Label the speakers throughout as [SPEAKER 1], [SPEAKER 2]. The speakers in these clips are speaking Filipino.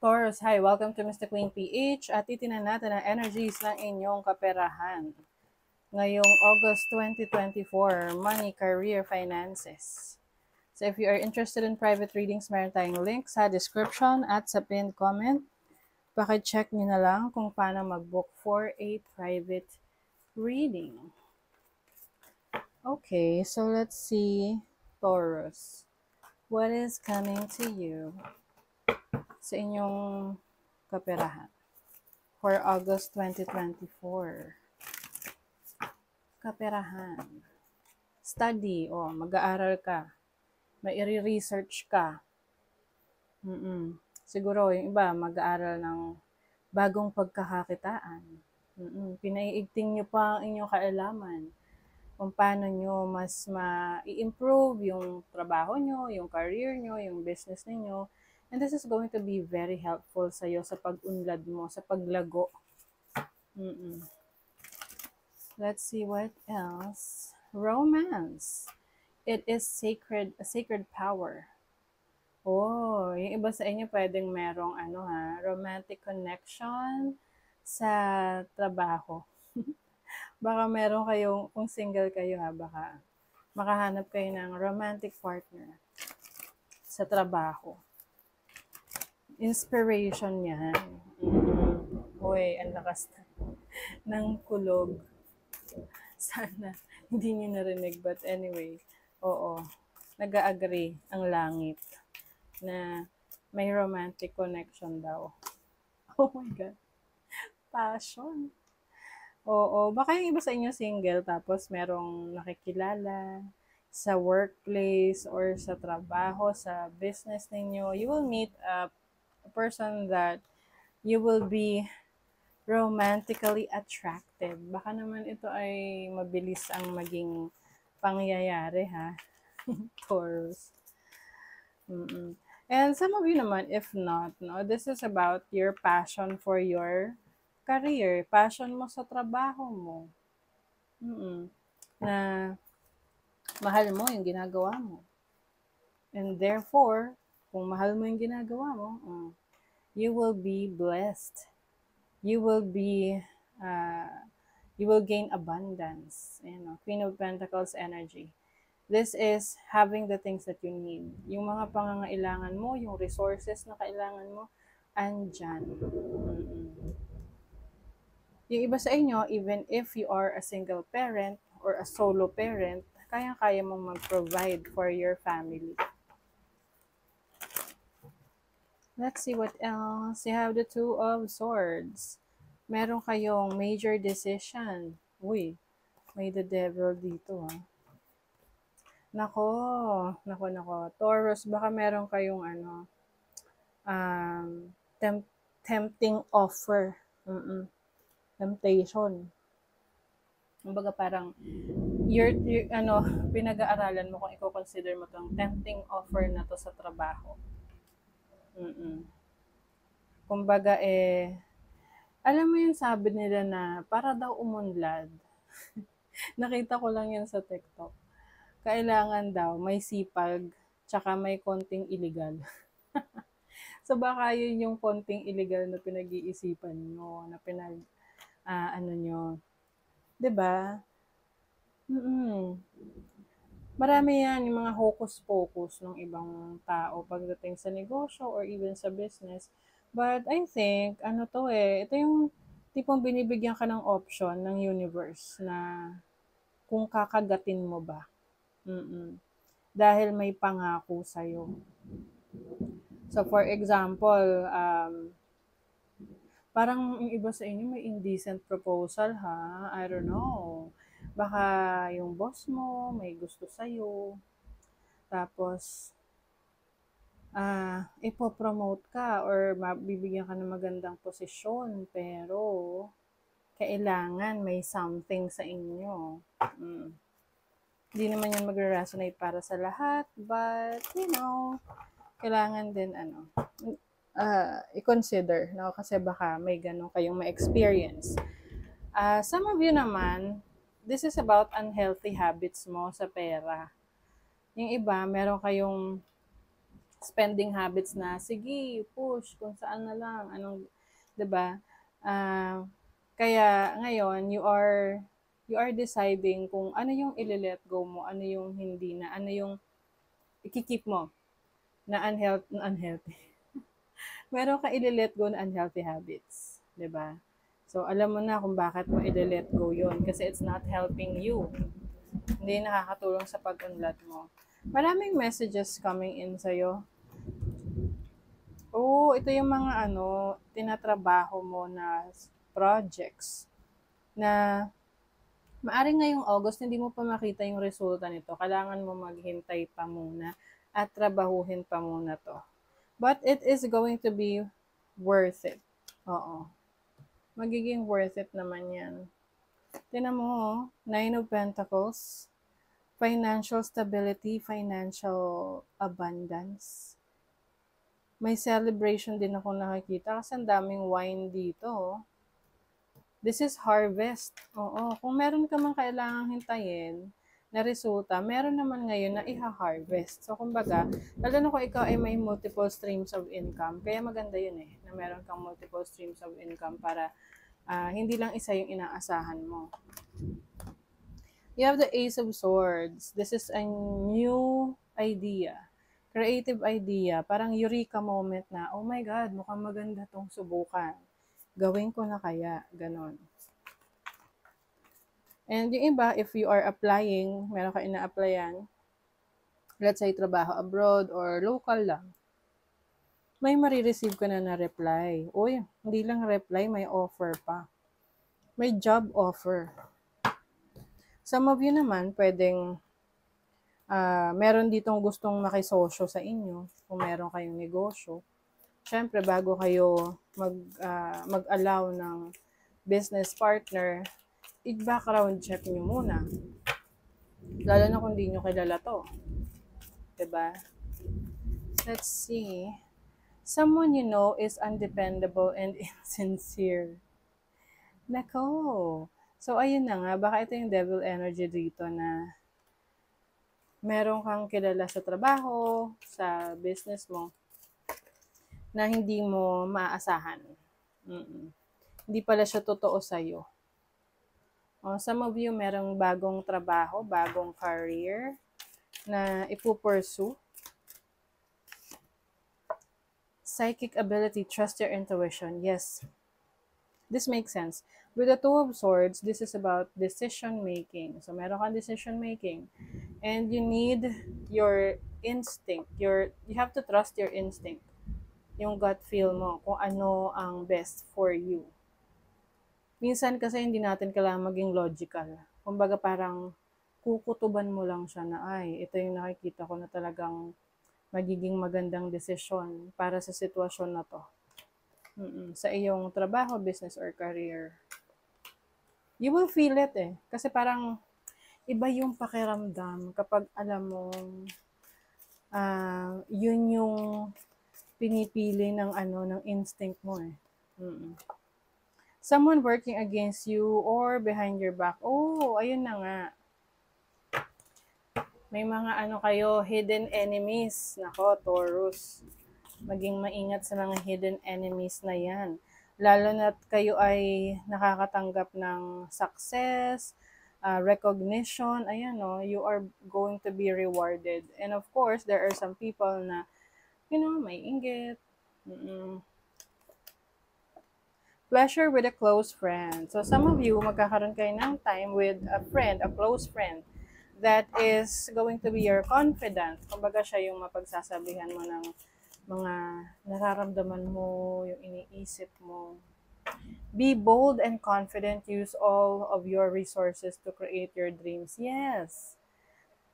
[SPEAKER 1] Taurus, hi! Welcome to Mr. Queen PH at titinan natin ang energies ng inyong kaperahan. Ngayong August 2024, money, career, finances. So if you are interested in private readings, meron tayong link sa description at sa pinned comment. Paki-check nyo na lang kung paano mag-book for a private reading. Okay, so let's see, Taurus. What is coming to you sa inyong kaperahan for August 2024? Kaperahan. Study, mag-aaral ka. May i-research ka. Siguro yung iba mag-aaral ng bagong pagkakakitaan. Pinaiigting nyo pa ang inyong kaalaman kung paano nyo mas ma-i-improve yung trabaho nyo, yung career nyo, yung business ninyo. And this is going to be very helpful sa'yo sa pag-unlad mo, sa paglago. Let's see what else. Romance. It is a sacred power. Yung iba sa inyo pwedeng merong romantic connection sa trabaho. Baka meron kayong, kung single kayo baka makahanap kayo ng romantic partner sa trabaho. Inspiration yan. Ang lakas ng kulog. Sana hindi nyo narinig, but anyway, nag-agree ang langit na may romantic connection daw. Oh my God. Passion. Baka yung iba sa inyo single tapos merong nakikilala sa workplace or sa trabaho, sa business ninyo. You will meet a person that you will be romantically attracted. Baka naman ito ay mabilis ang maging pangyayari, ha? Taurus. And some of you naman, if not, this is about your passion for your career, passion mo sa trabaho mo. Na mahal mo yung ginagawa mo. And therefore, kung mahal mo yung ginagawa mo, you will be blessed. You will gain abundance. Queen of Pentacles energy. This is having the things that you need. Yung mga pangangailangan mo, yung resources na kailangan mo, andyan. Yung iba sa inyo, even if you are a single parent or a solo parent, kaya-kaya mong mag-provide for your family. Let's see what else. You have the Two of Swords. Meron kayong major decision. May the Devil dito, ha. Nako. Taurus, baka meron kayong tempting offer. Temptation. Kumbaga parang pinag-aaralan mo kung i-consider mo tong tempting offer na to sa trabaho. Kumbaga alam mo yung sabi nila na para daw umunlad. Nakita ko lang yan sa TikTok. Kailangan daw may sipag, tsaka may konting illegal. So baka yun yung konting illegal na pinag-iisipan nyo, na nyo. Diba? Marami yan, yung mga hocus-pocus ng ibang tao pagdating sa negosyo or even sa business. But I think, ito yung tipong binibigyan ka ng option ng universe na kung kakagatin mo ba. Dahil may pangako sa'yo. So for example, parang yung iba sa inyo may indecent proposal, ha? I don't know. Baka yung boss mo may gusto sa'yo. Tapos, ipopromote ka or mabibigyan ka ng magandang posisyon. Pero, kailangan may something sa inyo. Hindi naman yan magre-resonate para sa lahat. But, kailangan din, i-consider. Kasi baka may ganun kayong ma-experience. Some of you naman, this is about unhealthy habits mo sa pera. Yung iba, meron kayong spending habits na, sige, push, kung saan na lang, anong, 'di ba? Ah, kaya ngayon, you are deciding kung ano yung ile-let go mo, ano yung hindi na, ano yung ikikip mo na unhealthy. Meron ka ile-let go na unhealthy habits, 'di ba? So, alam mo na kung bakit mo ile-let go yun. Kasi it's not helping you. Hindi nakakatulong sa pag-unlad mo. Maraming messages coming in sa'yo. Oo, ito yung mga tinatrabaho mo na projects na maaring ngayong August hindi mo pa makita yung resulta nito. Kailangan mo maghintay pa muna at trabahuhin pa muna to. But it is going to be worth it. Oo. Magiging worth it naman yan. Tingnan mo, Nine of Pentacles, financial stability, financial abundance. May celebration din ako nakikita kasi ang daming wine dito. This is harvest. Oo, kung meron ka man kailangang hintayin na resulta, meron naman ngayon na iha-harvest. So, kumbaga, lalo na kung ikaw ay may multiple streams of income, kaya maganda yun na meron kang multiple streams of income para hindi lang isa yung inaasahan mo. You have the Ace of Swords. This is a new idea. Creative idea. Parang eureka moment na, oh my God, mukhang maganda tong subukan. Gawin ko na kaya. Ganon. And yung iba, if you are applying, meron ka ina-applyan, let's say trabaho abroad or local lang, may marireceive ka na reply. Uy, hindi lang reply, may offer pa. May job offer. Some of you naman, pwedeng meron ditong gustong makisosyo sa inyo kung meron kayong negosyo. Siyempre, bago kayo mag-allow ng business partner, i-background check nyo muna. Lalo na kung di nyo kilala to. Diba? Let's see. Someone you know is undependable and insincere. Nako. So, ayun na nga. Baka ito yung devil energy dito na meron kang kilala sa trabaho, sa business mo, na hindi mo maaasahan. Hindi pala siya totoo sa'yo. Some of you merong bagong trabaho, bagong career na ipupursue. Psychic ability, trust your intuition. Yes. This makes sense. With the Two of Swords, this is about decision making. So, meron kang decision making. And you need your instinct. You have to trust your instinct. Yung gut feel mo, kung ano ang best for you. Minsan kasi hindi natin kailangan maging logical. Kumbaga parang kukutuban mo lang siya na, ay, ito yung nakikita ko na talagang magiging magandang desisyon para sa sitwasyon na to. Sa iyong trabaho, business, or career. You will feel it Kasi parang iba yung pakiramdam kapag alam mo yun yung pinipili ng instinct mo Someone working against you or behind your back. Oh, ayun na nga. May mga kayo, hidden enemies. Nako, Taurus. Maging maingat sa mga hidden enemies na yan. Lalo na kayo ay nakakatanggap ng success, recognition, ayan you are going to be rewarded. And of course, there are some people na, may inggit. Pleasure with a close friend. So some of you, magkakaroon kayo ng time with a friend, a close friend, that is going to be your confidant. Kumbaga siya yung mapagsasabihan mo ng mga nararamdaman mo, yung iniisip mo. Be bold and confident. Use all of your resources to create your dreams. Yes.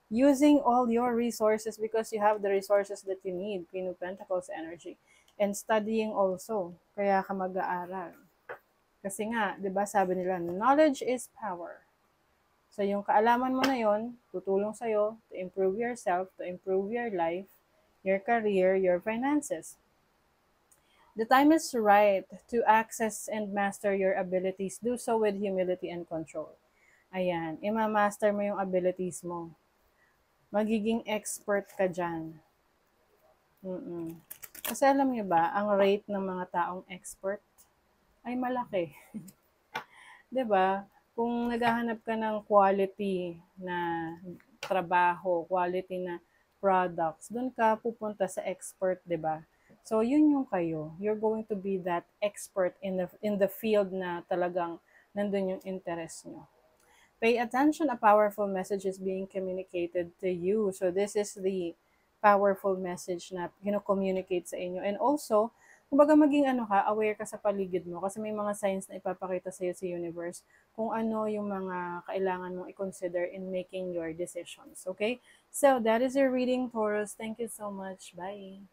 [SPEAKER 1] Using all your resources because you have the resources that you need. Queen of Pentacles energy. And studying also. Kaya ka mag-aaral. Kasi nga, di ba sabi nila, knowledge is power. So yung kaalaman mo na yon, tutulong sa'yo to improve yourself, to improve your life, your career, your finances. The time is right to access and master your abilities. Do so with humility and control. Ayan, ima-master mo yung abilities mo. Magiging expert ka dyan. Mm. Kasi alam niyo ba, ang rate ng mga taong expert ay malaki. 'Di ba? Kung naghahanap ka ng quality na trabaho, quality na products, doon ka pupunta sa expert, 'di ba? So, yun yung kayo. You're going to be that expert in the field na talagang nandun yung interest nyo. Pay attention, a powerful message is being communicated to you. So this is the powerful message na communicate sa inyo. And also, kumbaga maging ano ka, aware ka sa paligid mo kasi may mga signs na ipapakita sa iyo sa universe kung ano yung mga kailangan mong i-consider in making your decisions. Okay? So that is your reading, Taurus. Thank you so much. Bye.